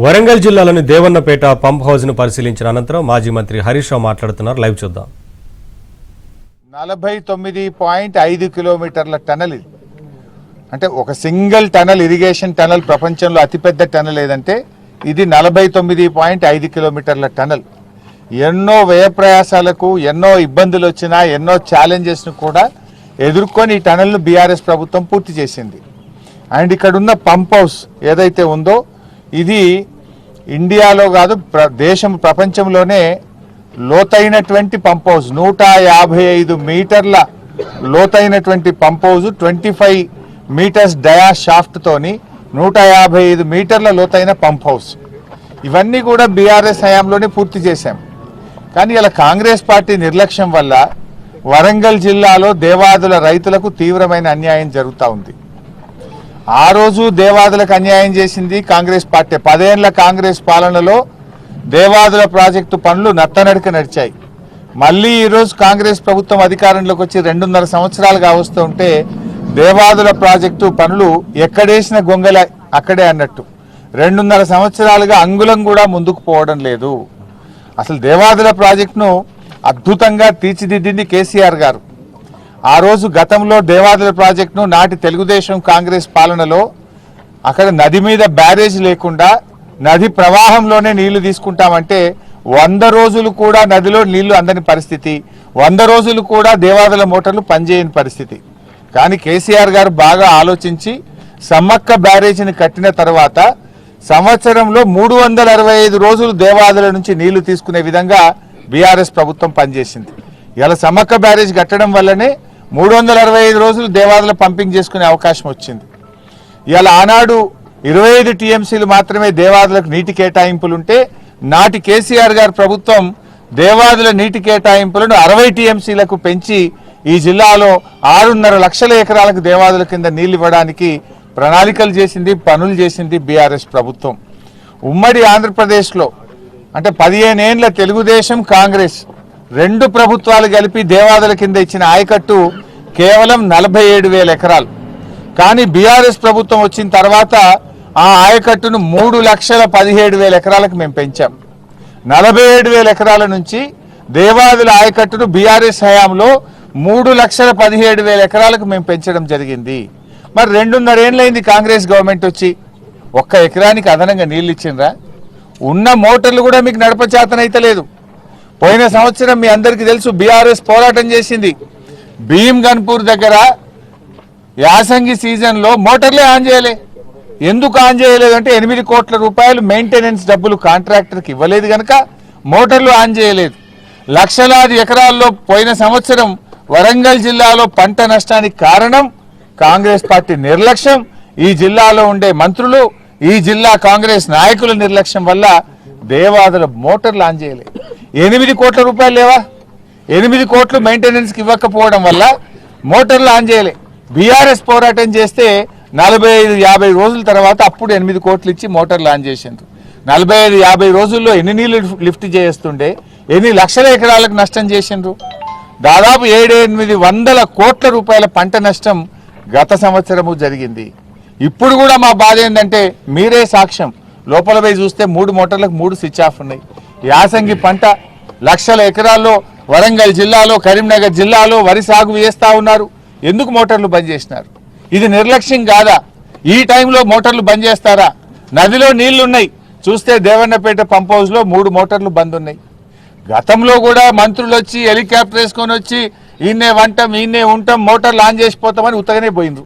వరంగల్ జిల్లాలోని Devannapeta pump house ను పరిశీలించిన అనంతరం మాజీ మంత్రి హరీష్ రావు మాట్లాడుతున్నారు. లైవ్ చూద్దాం. 49.5 కిలోమీటర్ల టనల్ అంటే ఒక సింగిల్ టనల్, ఇరిగేషన్ టనల్ ప్రపంచంలో అతిపెద్ద టనల్ ఏదంటే ఇది 49.5 కిలోమీటర్ల టనల్. ఎన్నో వ్యయప్రయాసాలకు ఎన్నో ఇబ్బందులు వచ్చినా ఎన్నో ఛాలెంజెస్ను కూడా ఎదుర్కొని ఈ టనల్ను బీఆర్ఎస్ ప్రభుత్వం పూర్తి చేసింది. అండ్ ఇక్కడ ఉన్న పంప్ హౌస్ ఏదైతే ఉందో ఇది ఇండియాలో కాదు ప్రపంచంలోనే లోతైనటువంటి పంప్ హౌస్. 155 మీటర్ల లోతైనటువంటి పంప్ హౌస్, 25 మీటర్స్ డయా షాఫ్ట్ తోని 155 మీటర్ల లోతైన పంప్ హౌస్. ఇవన్నీ కూడా బీఆర్ఎస్ హయాంలోనే పూర్తి చేశాం. కానీ ఇలా కాంగ్రెస్ పార్టీ నిర్లక్ష్యం వల్ల వరంగల్ జిల్లాలో దేవాదుల రైతులకు తీవ్రమైన అన్యాయం జరుగుతూ ఉంది. ఆ రోజు దేవాదులకు అన్యాయం చేసింది కాంగ్రెస్ పార్టీ. 10 ఏళ్ల కాంగ్రెస్ పాలనలో దేవాదుల ప్రాజెక్టు పనులు నత్తనడక నడిచాయి. మళ్ళీ ఈరోజు కాంగ్రెస్ ప్రభుత్వం అధికారంలోకి వచ్చి 2.5 సంవత్సరాలుగా వస్తుంటే దేవాదుల ప్రాజెక్టు పనులు ఎక్కడేసిన గొంగల అక్కడే అన్నట్టు 2.5 సంవత్సరాలుగా అంగుళం కూడా ముందుకు పోవడం లేదు. అసలు దేవాదుల ప్రాజెక్టును అద్భుతంగా తీర్చిదిద్దింది కేసీఆర్ గారు. ఆ రోజు గతంలో దేవాదుల ప్రాజెక్టును నాటి తెలుగుదేశం కాంగ్రెస్ పాలనలో అక్కడ నది మీద బ్యారేజ్ లేకుండా నది ప్రవాహంలోనే నీళ్లు తీసుకుంటామంటే 100 రోజులు కూడా నదిలో నీళ్లు అందని పరిస్థితి, 100 రోజులు కూడా దేవాదుల మోటార్లు పనిచేయని పరిస్థితి. కానీ కేసీఆర్ గారు బాగా ఆలోచించి సమ్మక్క బ్యారేజీని కట్టిన తర్వాత సంవత్సరంలో 365 రోజులు దేవాదుల నుంచి నీళ్లు తీసుకునే విధంగా బీఆర్ఎస్ ప్రభుత్వం పనిచేసింది. ఇలా సమ్మక్క బ్యారేజ్ కట్టడం వల్లనే 365 రోజులు దేవాదుల పంపింగ్ చేసుకునే అవకాశం వచ్చింది. ఇలా ఆనాడు 25 టీఎంసీలు మాత్రమే దేవాదులకు నీటి కేటాయింపులుంటే నాటి కేసీఆర్ గారి ప్రభుత్వం దేవాదుల నీటి కేటాయింపులను 60 టీఎంసీలకు పెంచి ఈ జిల్లాలో 6.5 లక్షల ఎకరాలకు దేవాదుల కింద నీళ్లు ఇవ్వడానికి ప్రణాళికలు చేసింది, పనులు చేసింది బీఆర్ఎస్ ప్రభుత్వం. ఉమ్మడి ఆంధ్రప్రదేశ్లో అంటే 15 ఏళ్ల తెలుగుదేశం కాంగ్రెస్ 2 ప్రభుత్వాలు కలిపి దేవాదుల కింద ఇచ్చిన ఆయకట్టు కేవలం 47,000 ఎకరాలు. కానీ బీఆర్ఎస్ ప్రభుత్వం వచ్చిన తర్వాత ఆ ఆయకట్టును 3,17,000 ఎకరాలకు మేము పెంచాం. 47,000 ఎకరాల నుంచి దేవాదుల ఆయకట్టును బీఆర్ఎస్ హయాంలో 3,17,000 ఎకరాలకు మేము పెంచడం జరిగింది. మరి 2.5 ఏళ్ళైంది కాంగ్రెస్ గవర్నమెంట్ వచ్చి, ఒక్క ఎకరానికి అదనంగా నీళ్ళు ఇచ్చిండ్రా? ఉన్న మోటార్లు కూడా మీకు నడపచేతనైతే లేదు. పోయిన సంవత్సరం మీ అందరికీ తెలుసు బీఆర్ఎస్ పోరాటం చేసింది. భీమ్ గన్పూర్ దగ్గర యాసంగి సీజన్లో మోటార్లే ఆన్ చేయలే. ఎందుకు ఆన్ చేయలేదు అంటే 8 కోట్ల రూపాయలు మెయింటెనెన్స్ డబ్బులు కాంట్రాక్టర్కి ఇవ్వలేదు కనుక మోటార్లు ఆన్ చేయలేదు. లక్షలాది ఎకరాల్లో పోయిన సంవత్సరం వరంగల్ జిల్లాలో పంట నష్టానికి కారణం కాంగ్రెస్ పార్టీ నిర్లక్ష్యం, ఈ జిల్లాలో ఉండే మంత్రులు, ఈ జిల్లా కాంగ్రెస్ నాయకుల నిర్లక్ష్యం వల్ల దేవాదుల మోటార్లు ఆన్ చేయలేదు. 8 కోట్ల రూపాయలు లేవా? 8 కోట్లు మెయింటెనెన్స్కి ఇవ్వకపోవడం వల్ల మోటార్లు ఆన్ చేయలే. బీఆర్ఎస్ పోరాటం చేస్తే 45-50 రోజుల తర్వాత అప్పుడు 8 కోట్లు ఇచ్చి మోటార్లు ఆన్ చేసిండ్రు. 45-50 రోజుల్లో ఎన్ని నీళ్లు లిఫ్ట్ చేస్తుండే, ఎన్ని లక్షల ఎకరాలకు నష్టం చేసిండ్రు? దాదాపు 700-800 కోట్ల రూపాయల పంట నష్టం గత సంవత్సరము జరిగింది. ఇప్పుడు కూడా మా బాధ ఏంటంటే మీరే సాక్ష్యం, లోపల పోయి చూస్తే 3 మోటార్లకు 3 స్విచ్ ఆఫ్ ఉన్నాయి. యాసంగి పంట లక్షల ఎకరాల్లో వరంగల్ జిల్లాలో, కరీంనగర్ జిల్లాలో వరి సాగు చేస్తూ ఉన్నారు. ఎందుకు మోటార్లు బంద్ చేసినారు? ఇది నిర్లక్ష్యం కాదా? ఈ టైంలో మోటార్లు బంద్ చేస్తారా? నదిలో నీళ్లున్నాయి, చూస్తే దేవన్నపేట పంప్ హౌస్లో 3 మోటార్లు బంద్ ఉన్నాయి. గతంలో కూడా మంత్రులు వచ్చి హెలికాప్టర్ వేసుకొని వచ్చి ఈయనే వంటాం ఈయనే ఉంటాం మోటార్లు ఆన్ చేసిపోతామని ఉత్తగానే పోయిండ్రు.